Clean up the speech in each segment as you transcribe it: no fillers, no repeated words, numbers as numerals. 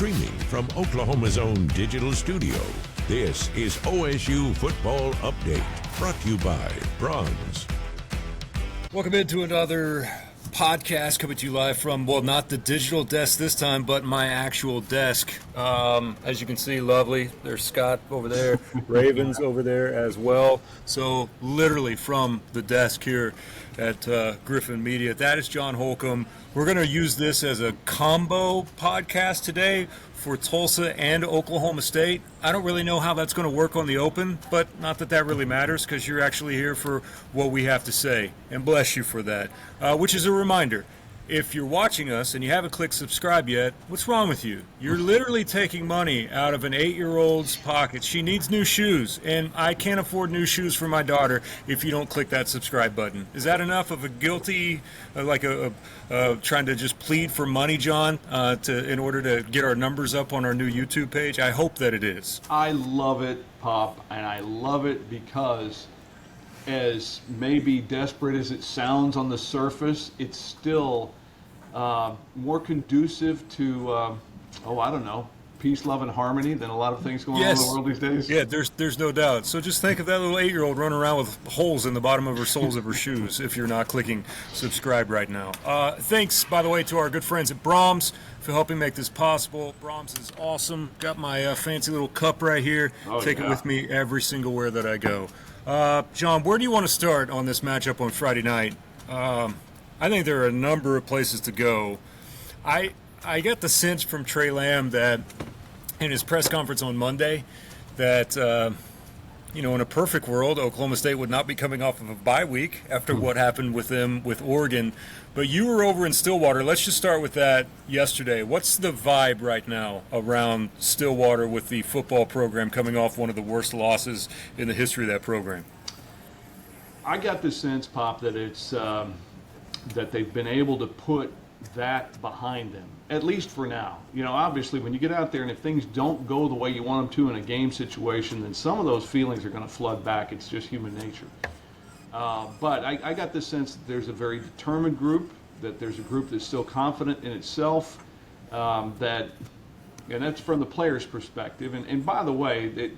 Streaming from Oklahoma's own digital studio, this is OSU Football Update, brought to you by Bronze. Welcome into another podcast coming to you live from, well, not the digital desk this time, but my actual desk. As you can see, lovely. There's Scott over there, Ravens over there as well. So literally from the desk here at Griffin Media, that is John Holcomb. We're going to use this as a combo podcast today for Tulsa and Oklahoma State. I don't really know how that's going to work on the open, but not that that really matters because you're actually here for what we have to say, and bless you for that. Which is a reminder, if you're watching us and you haven't clicked subscribe yet, what's wrong with you? You're literally taking money out of an 8-year-old's pocket. She needs new shoes, and I can't afford new shoes for my daughter if you don't click that subscribe button. Is that enough of a guilty, trying to just plead for money, John, in order to get our numbers up on our new YouTube page? I hope that it is. I love it, Pop, and I love it because as maybe desperate as it sounds on the surface, it's still more conducive to, peace, love, and harmony than a lot of things going on in the world these days. Yeah, there's no doubt. So just think of that little 8-year-old running around with holes in the bottom of her soles of her shoes if you're not clicking subscribe right now. Thanks, by the way, to our good friends at Brahms for helping make this possible. Brahms is awesome. Got my fancy little cup right here. Take it with me every single where that I go. John, where do you want to start on this matchup on Friday night? I think there are a number of places to go. I got the sense from Trey Lamb that in his press conference on Monday that, in a perfect world, Oklahoma State would not be coming off of a bye week after what happened with them with Oregon. But you were over in Stillwater. Let's just start with that yesterday. What's the vibe right now around Stillwater with the football program coming off one of the worst losses in the history of that program? I got the sense, Pop, that it's that they've been able to put that behind them, at least for now. Obviously, when you get out there and if things don't go the way you want them to in a game situation, then some of those feelings are going to flood back. It's just human nature. But I got the sense that there's a very determined group, that there's a group that's still confident in itself, and that's from the players' perspective. And by the way,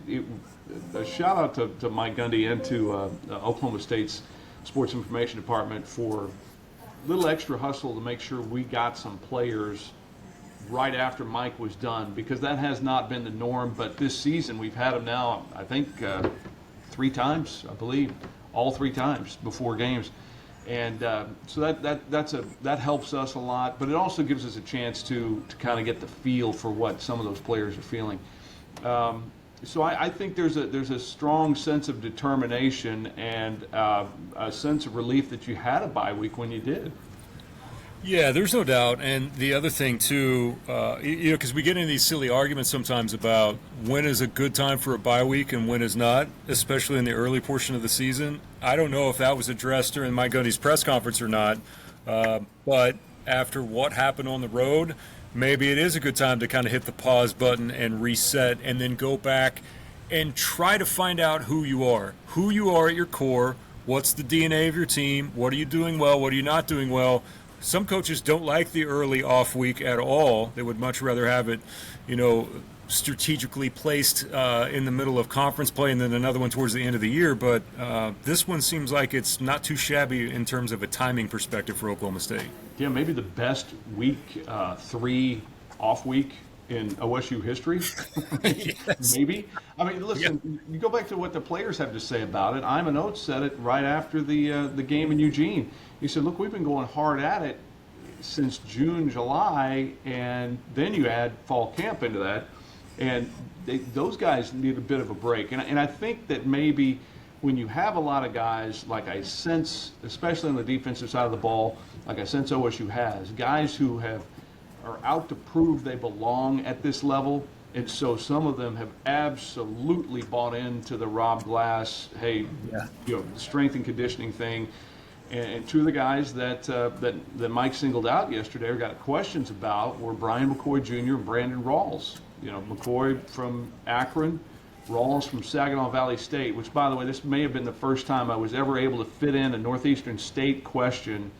a shout out to Mike Gundy and to Oklahoma State's Sports Information Department for a little extra hustle to make sure we got some players right after Mike was done, because that has not been the norm. But this season we've had them now, I think, 3 times, I believe, all 3 times before games. And so that helps us a lot, but it also gives us a chance to kind of get the feel for what some of those players are feeling. So I think there's a strong sense of determination and a sense of relief that you had a bye week when you did. Yeah, there's no doubt. And the other thing, too, because we get into these silly arguments sometimes about when is a good time for a bye week and when is not, especially in the early portion of the season. I don't know if that was addressed during Mike Gundy's press conference or not, but after what happened on the road, maybe it is a good time to kind of hit the pause button and reset and then go back and try to find out who you are at your core, what's the DNA of your team, what are you doing well, what are you not doing well. Some coaches don't like the early off week at all. They would much rather have it, strategically placed in the middle of conference play and then another one towards the end of the year. But this one seems like it's not too shabby in terms of a timing perspective for Oklahoma State. Yeah, maybe the best week 3 off week in OSU history. Yes. Maybe. I mean, listen, You go back to what the players have to say about it. Iman Oates said it right after the game in Eugene. He said, look, we've been going hard at it since June, July, and then you add fall camp into that, and those guys need a bit of a break. And I think that maybe when you have a lot of guys, like I sense, especially on the defensive side of the ball, like I sense OSU has, guys who are out to prove they belong at this level, and so some of them have absolutely bought into the Rob Glass, strength and conditioning thing. And 2 of the guys that Mike singled out yesterday or got questions about were Brian McCoy Jr. and Brandon Rawls. McCoy from Akron, Rawls from Saginaw Valley State, which, by the way, this may have been the first time I was ever able to fit in a Northeastern State question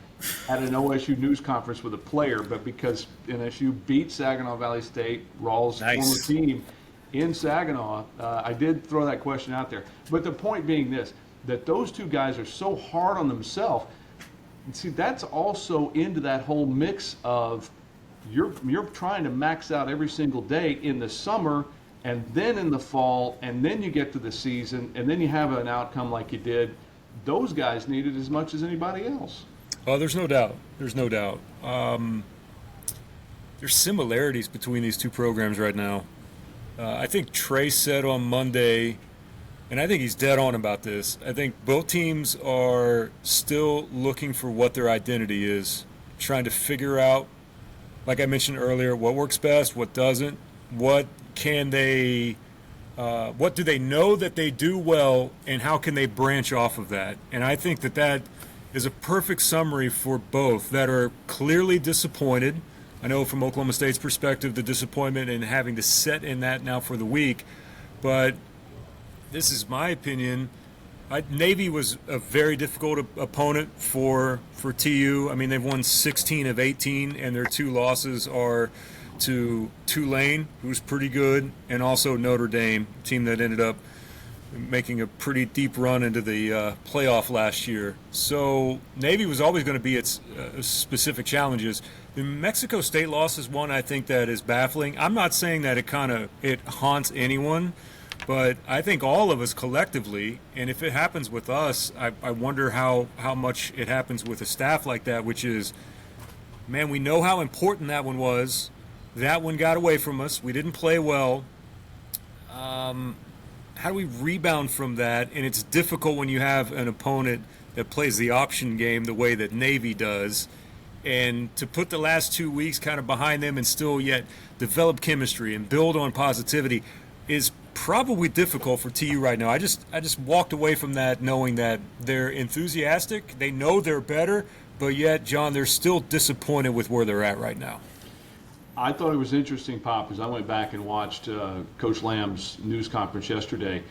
at an OSU news conference with a player, but because NSU beat Saginaw Valley State, Rawls' former team, in Saginaw, I did throw that question out there. But the point being this, that those two guys are so hard on themselves. See, that's also into that whole mix of you're trying to max out every single day in the summer and then in the fall, and then you get to the season, and then you have an outcome like you did. Those guys need it as much as anybody else. Oh, there's no doubt. There's no doubt. There's similarities between these two programs right now. I think Trey said on Monday, and I think he's dead on about this, I think both teams are still looking for what their identity is, trying to figure out, like I mentioned earlier, what works best, what doesn't, what do they know that they do well, and how can they branch off of that? And I think that is a perfect summary for both that are clearly disappointed. I know from Oklahoma State's perspective, the disappointment in having to set in that now for the week, but this is my opinion. Navy was a very difficult opponent for TU. I mean, they've won 16 of 18, and their two losses are to Tulane, who's pretty good, and also Notre Dame, a team that ended up making a pretty deep run into the playoff last year. So Navy was always going to be its specific challenges. The Mexico State loss is one I think that is baffling. I'm not saying that it haunts anyone, but I think all of us collectively, and if it happens with us, I wonder how much it happens with a staff like that, which is, man, we know how important that one was. That one got away from us. We didn't play well. How do we rebound from that? And it's difficult when you have an opponent that plays the option game the way that Navy does. And to put the last 2 weeks kind of behind them and still yet develop chemistry and build on positivity is probably difficult for TU right now. I just walked away from that knowing that they're enthusiastic. They know they're better, but yet, John, they're still disappointed with where they're at right now. I thought it was interesting, Pop, as I went back and watched Coach Lamb's news conference yesterday.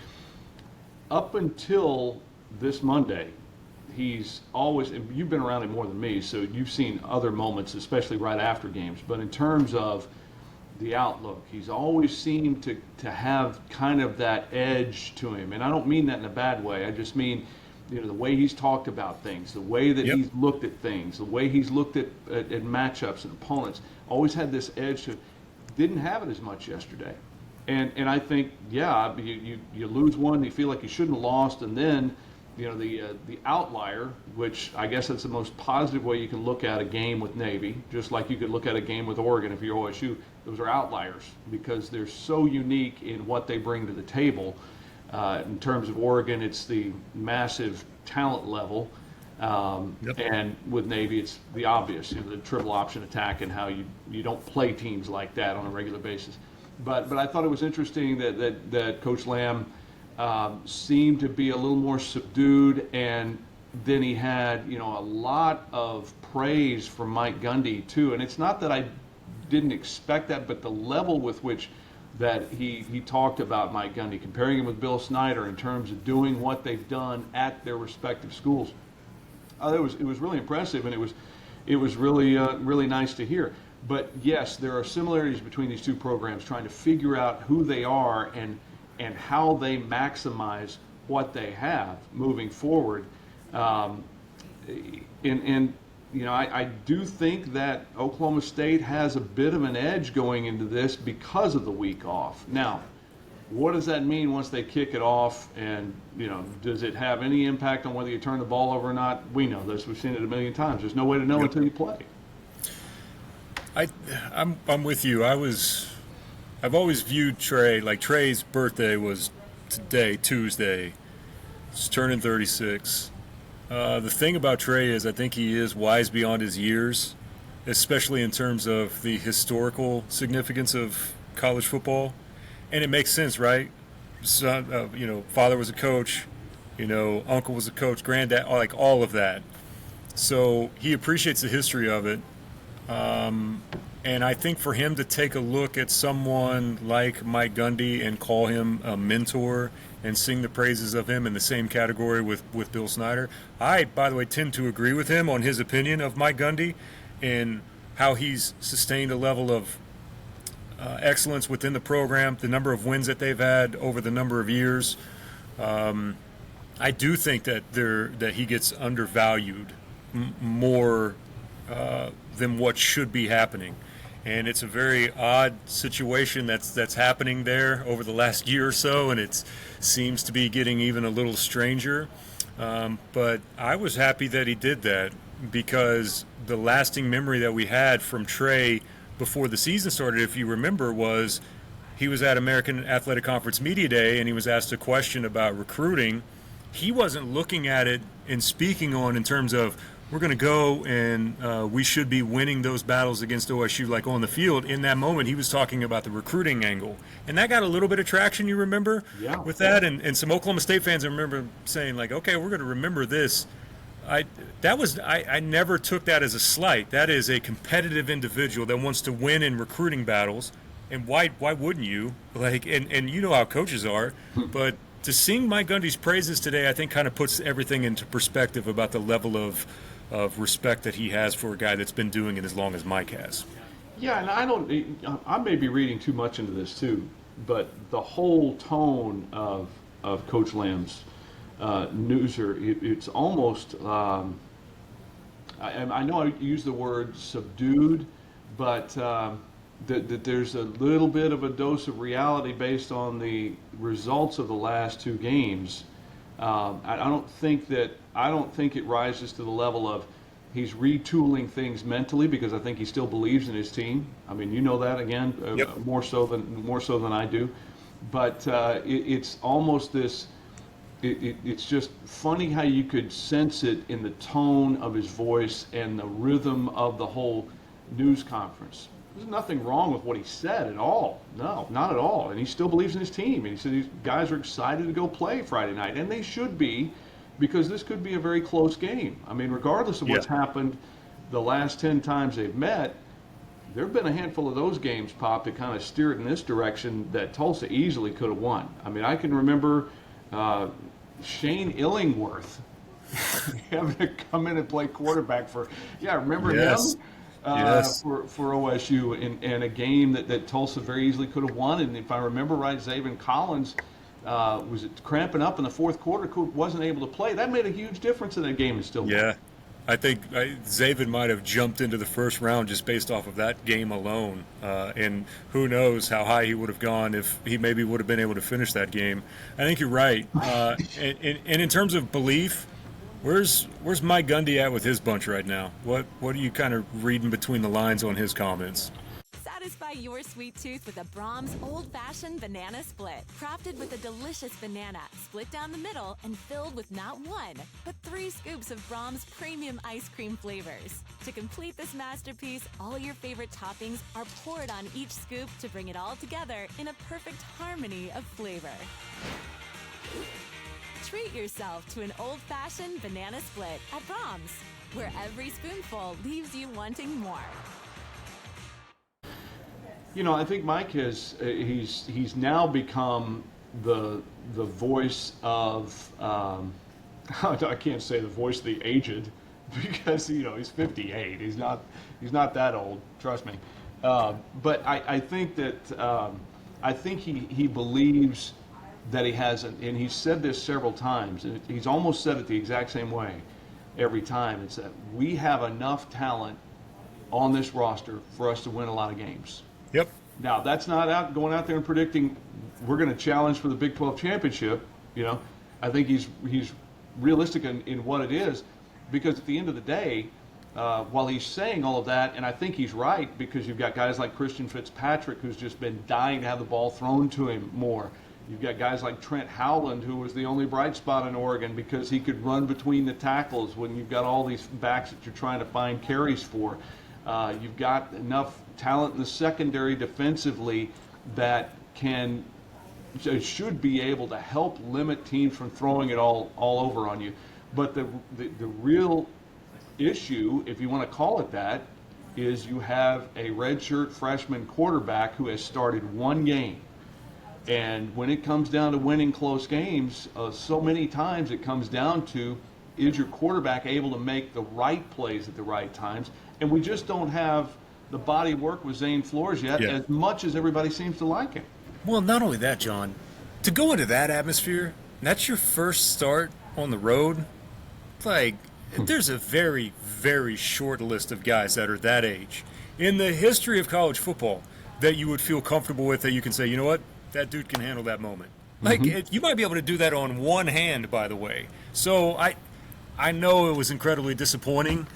Up until this Monday, he's always, and you've been around him more than me, so you've seen other moments, especially right after games. But in terms of the outlook, he's always seemed to have kind of that edge to him. And I don't mean that in a bad way. I just mean, the way he's talked about things, the way that he's looked at things, the way he's looked at matchups and opponents, always had this edge to, didn't have it as much yesterday. And I think, you lose one, you feel like you shouldn't have lost, and then, the outlier, which I guess that's the most positive way you can look at a game with Navy, just like you could look at a game with Oregon if you're OSU. Those are outliers because they're so unique in what they bring to the table. In terms of Oregon, it's the massive talent level, and with Navy, it's the obvious, the triple option attack and how you don't play teams like that on a regular basis. But I thought it was interesting that Coach Lamb seemed to be a little more subdued, and then he had a lot of praise from Mike Gundy too. And it's not that I didn't expect that, but the level with which that he talked about Mike Gundy, comparing him with Bill Snyder in terms of doing what they've done at their respective schools. It was really impressive, and it was really really nice to hear. But yes, there are similarities between these two programs, trying to figure out who they are and how they maximize what they have moving forward. I do think that Oklahoma State has a bit of an edge going into this because of the week off. Now, what does that mean once they kick it off? And, does it have any impact on whether you turn the ball over or not? We know this. We've seen it a million times. There's no way to know until you play. I'm with you. I've always viewed Trey, like Trey's birthday was today, Tuesday. He's turning 36. The thing about Trey is I think he is wise beyond his years, especially in terms of the historical significance of college football. And it makes sense, right? Son, father was a coach, uncle was a coach, granddad, like all of that. So he appreciates the history of it. And I think for him to take a look at someone like Mike Gundy and call him a mentor and sing the praises of him in the same category with Bill Snyder, I, by the way, tend to agree with him on his opinion of Mike Gundy and how he's sustained a level of excellence within the program, the number of wins that they've had over the number of years. I do think that he gets undervalued more than what should be happening. And it's a very odd situation that's happening there over the last year or so, and it seems to be getting even a little stranger. But I was happy that he did that, because the lasting memory that we had from Trey before the season started, if you remember, was he was at American Athletic Conference Media Day and he was asked a question about recruiting. He wasn't looking at it and speaking on in terms of, we're going to go and we should be winning those battles against OSU, like on the field. In that moment, he was talking about the recruiting angle. And that got a little bit of traction, you remember, with that. And some Oklahoma State fans, I remember saying, like, okay, we're going to remember this. I never took that as a slight. That is a competitive individual that wants to win in recruiting battles. And why wouldn't you? Like, and you know how coaches are. But to sing Mike Gundy's praises today, I think kind of puts everything into perspective about the level of respect that he has for a guy that's been doing it as long as Mike has. Yeah, and I may be reading too much into this too, but the whole tone of Coach Lamb's newser, it's almost, I know I use the word subdued, but that there's a little bit of a dose of reality based on the results of the last two games. I don't think it rises to the level of he's retooling things mentally, because I think he still believes in his team. I mean, you know that again, Yep. more so than I do. But it's almost this. It's just funny how you could sense it in the tone of his voice and the rhythm of the whole news conference. There's nothing wrong with what he said at all. No, not at all. And he still believes in his team. And he said these guys are excited to go play Friday night. And they should be, because this could be a very close game. I mean, regardless of what's happened the last 10 times they've met, there have been a handful of those games, Pop, that kind of steered in this direction that Tulsa easily could have won. I mean, I can remember Shane Illingworth having to come in and play quarterback for, remember him? For OSU in a game that Tulsa very easily could have won. And if I remember right, Zaven Collins was cramping up in the fourth quarter, wasn't able to play. That made a huge difference in that game in Stillwater. Yeah, I think Zaven might have jumped into the first round just based off of that game alone. And who knows how high he would have gone if he maybe would have been able to finish that game. I think you're right. And in terms of belief, Where's Mike Gundy at with his bunch right now? What are you kind of reading between the lines on his comments? Satisfy your sweet tooth with a Brahms old-fashioned banana split. Crafted with a delicious banana, split down the middle and filled with not one, but 3 scoops of Brahms premium ice cream flavors. To complete this masterpiece, all your favorite toppings are poured on each scoop to bring it all together in a perfect harmony of flavor. Treat yourself to an old-fashioned banana split at Brahms, where every spoonful leaves you wanting more. You know, I think Mike has he's now become the voice of I can't say the voice of the aged, because he's 58. He's not that old. Trust me. But I think that I think he believes that he has, and he's said this several times, and he's almost said it the exact same way every time. It's that we have enough talent on this roster for us to win a lot of games. Yep. Now, that's not going out there and predicting we're going to challenge for the Big 12 championship. I think he's realistic in what it is, because at the end of the day, while he's saying all of that, and I think he's right, because you've got guys like Christian Fitzpatrick, who's just been dying to have the ball thrown to him more. You've got guys like Trent Howland, who was the only bright spot in Oregon because he could run between the tackles when you've got all these backs that you're trying to find carries for. You've got enough talent in the secondary defensively that should be able to help limit teams from throwing it all over on you. But the real issue, if you want to call it that, is you have a redshirt freshman quarterback who has started one game. And when it comes down to winning close games, so many times it comes down to, is your quarterback able to make the right plays at the right times? And we just don't have the body of work with Zane Flores yet, as much as everybody seems to like him. Well, not only that, John, to go into that atmosphere, that's your first start on the road. Like, there's a very, very short list of guys that are that age in the history of college football that you would feel comfortable with, that you can say, you know what, that dude can handle that moment. Like, you might be able to do that on one hand, by the way. So I know it was incredibly disappointing,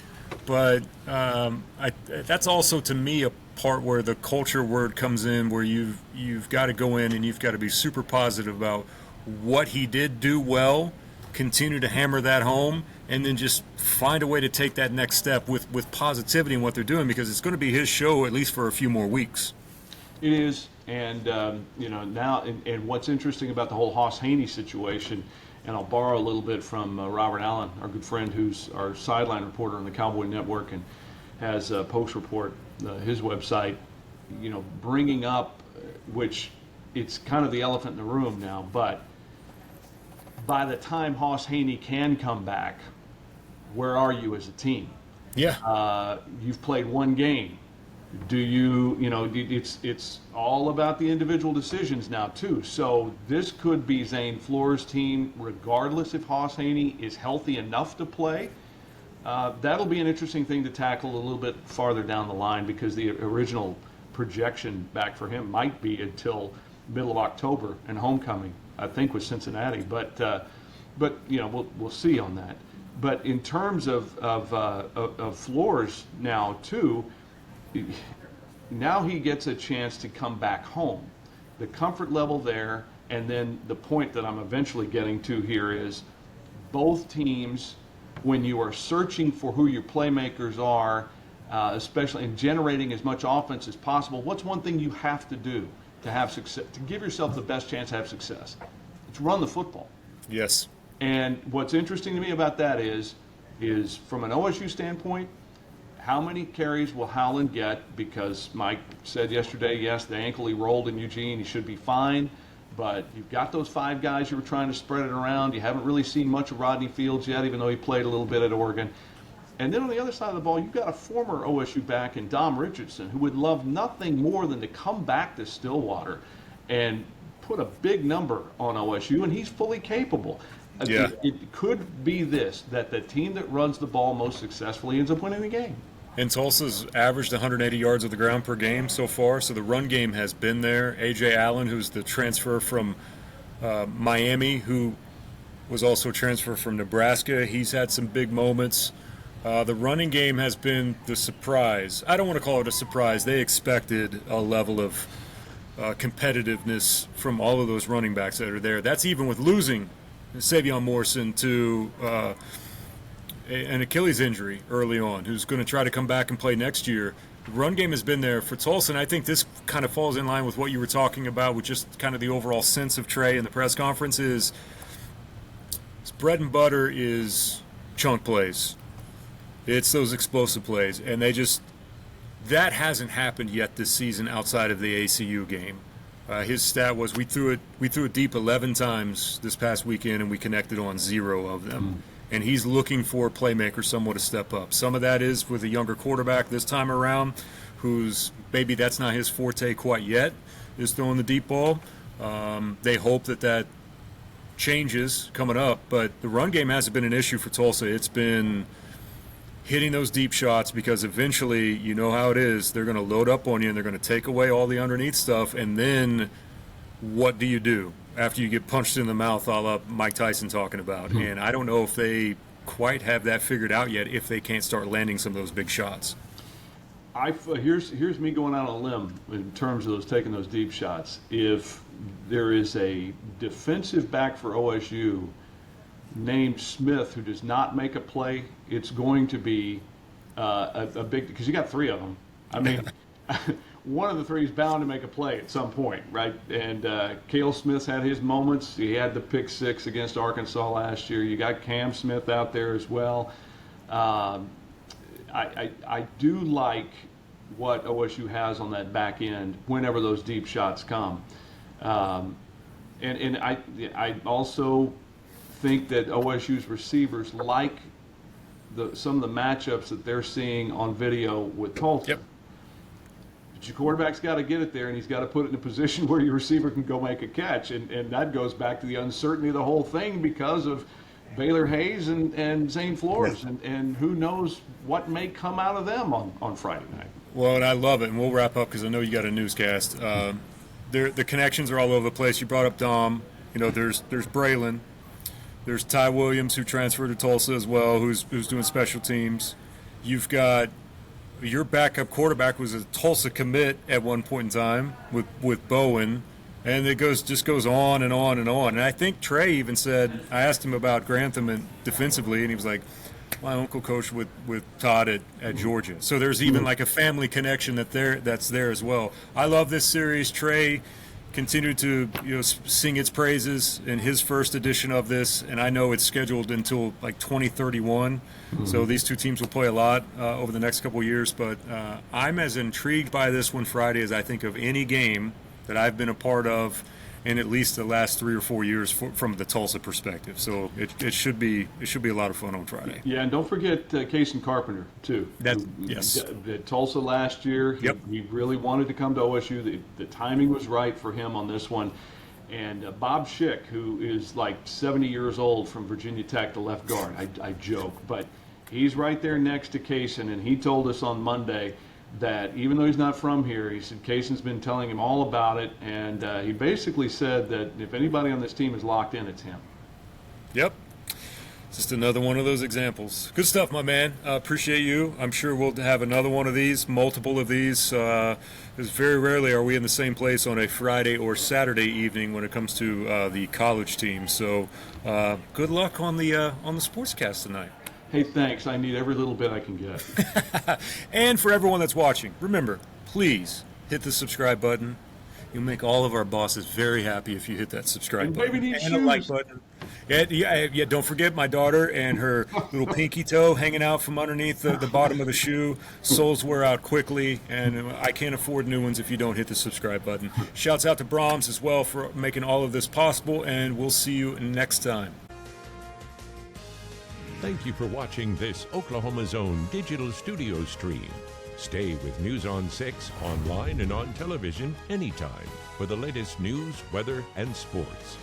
but that's also, to me, a part where the culture word comes in, where you've got to go in and you've got to be super positive about what he did do well, continue to hammer that home, and then just find a way to take that next step with positivity in what they're doing, because it's going to be his show at least for a few more weeks. It is, and now, and what's interesting about the whole Hoss Haney situation, and I'll borrow a little bit from Robert Allen, our good friend, who's our sideline reporter on the Cowboy Network and has a Post Report, his website, bringing up, which it's kind of the elephant in the room now, but by the time Hoss Haney can come back, where are you as a team? Yeah. You've played one game. Do you, it's all about the individual decisions now, too. So this could be Zane Flores' team, regardless if Hoss Haney is healthy enough to play. That'll be an interesting thing to tackle a little bit farther down the line, because the original projection back for him might be until middle of October and homecoming, I think, with Cincinnati. But we'll see on that. But in terms of Flores now, too, now he gets a chance to come back home. The comfort level there, and then the point that I'm eventually getting to here is both teams, when you are searching for who your playmakers are, especially in generating as much offense as possible, what's one thing you have to do to have success, to give yourself the best chance to have success? It's run the football. Yes. And what's interesting to me about that is from an OSU standpoint, how many carries will Howland get? Because Mike said yesterday, yes, the ankle he rolled in Eugene, he should be fine. But you've got those 5 guys you were trying to spread it around. You haven't really seen much of Rodney Fields yet, even though he played a little bit at Oregon. And then on the other side of the ball, you've got a former OSU back in Dom Richardson, who would love nothing more than to come back to Stillwater and put a big number on OSU, and he's fully capable. Yeah. It could be that the team that runs the ball most successfully ends up winning the game. And Tulsa's averaged 180 yards of the ground per game so far, so the run game has been there. A.J. Allen, who's the transfer from Miami, who was also a transfer from Nebraska, he's had some big moments. The running game has been the surprise. I don't want to call it a surprise. They expected a level of competitiveness from all of those running backs that are there. That's even with losing Savion Morrison to an Achilles injury early on, who's going to try to come back and play next year. The run game has been there for Tulsa, and I think this kind of falls in line with what you were talking about, with just kind of the overall sense of Trey in the press conference. Is his bread and butter is chunk plays. It's those explosive plays, and that hasn't happened yet this season outside of the ACU game. His stat was we threw it deep 11 times this past weekend, and we connected on 0 of them. And he's looking for a playmaker, someone to step up. Some of that is with a younger quarterback this time around, who's maybe that's not his forte quite yet, is throwing the deep ball. They hope that changes coming up, but the run game hasn't been an issue for Tulsa. It's been hitting those deep shots, because eventually, you know how it is, they're going to load up on you and they're going to take away all the underneath stuff, and then what do you do after you get punched in the mouth, a la Mike Tyson talking about? And I don't know if they quite have that figured out yet, if they can't start landing some of those big shots. Here's me going out on a limb in terms of taking those deep shots. If there is a defensive back for OSU named Smith who does not make a play, it's going to be a big, because you got 3 of them. I mean, one of the 3 is bound to make a play at some point, right? And Cale Smith's had his moments. He had the pick 6 against Arkansas last year. You got Cam Smith out there as well. I do like what OSU has on that back end whenever those deep shots come. And I also think that OSU's receivers like some of the matchups that they're seeing on video with Tulsa. Yep. But your quarterback's got to get it there, and he's got to put it in a position where your receiver can go make a catch. And that goes back to the uncertainty of the whole thing because of Baylor Hayes and Zane Flores. And who knows what may come out of them on Friday night. Well, and I love it, and we'll wrap up because I know you got a newscast. The connections are all over the place. You brought up Dom. There's Braylon. There's Ty Williams, who transferred to Tulsa as well, who's doing special teams. You've got your backup quarterback was a Tulsa commit at one point in time with Bowen, and it just goes on and on and on. And I think Trey even said, I asked him about Grantham and defensively, and he was like, my uncle coached with Todd at Georgia. So there's even like a family connection that's there as well. I love this series. Trey continued to sing its praises in his first edition of this, and I know it's scheduled until like 2031. So these two teams will play a lot over the next couple of years. But I'm as intrigued by this one Friday as I think of any game that I've been a part of in at least the last 3 or 4 years from the Tulsa perspective. So it should be a lot of fun on Friday. Yeah, and don't forget Cason Carpenter too. Yes. At Tulsa last year, he really wanted to come to OSU. The timing was right for him on this one. And Bob Schick, who is like 70 years old from Virginia Tech, the left guard. I joke, but he's right there next to Cason, and he told us on Monday that even though he's not from here, he said Cason's been telling him all about it, and he basically said that if anybody on this team is locked in, it's him. Yep. Just another one of those examples. Good stuff, my man. Appreciate you. I'm sure we'll have another one of these, multiple of these. Because very rarely are we in the same place on a Friday or Saturday evening when it comes to the college team. So good luck on the sportscast tonight. Hey, thanks. I need every little bit I can get. And for everyone that's watching, remember, please hit the subscribe button. You'll make all of our bosses very happy if you hit that subscribe button. And a like button. Yeah, don't forget my daughter and her little pinky toe hanging out from underneath the bottom of the shoe. Soles wear out quickly, and I can't afford new ones if you don't hit the subscribe button. Shouts out to Brahms as well for making all of this possible, and we'll see you next time. Thank you for watching this Oklahoma's own digital studio stream. Stay with News on 6 online and on television anytime for the latest news, weather, and sports.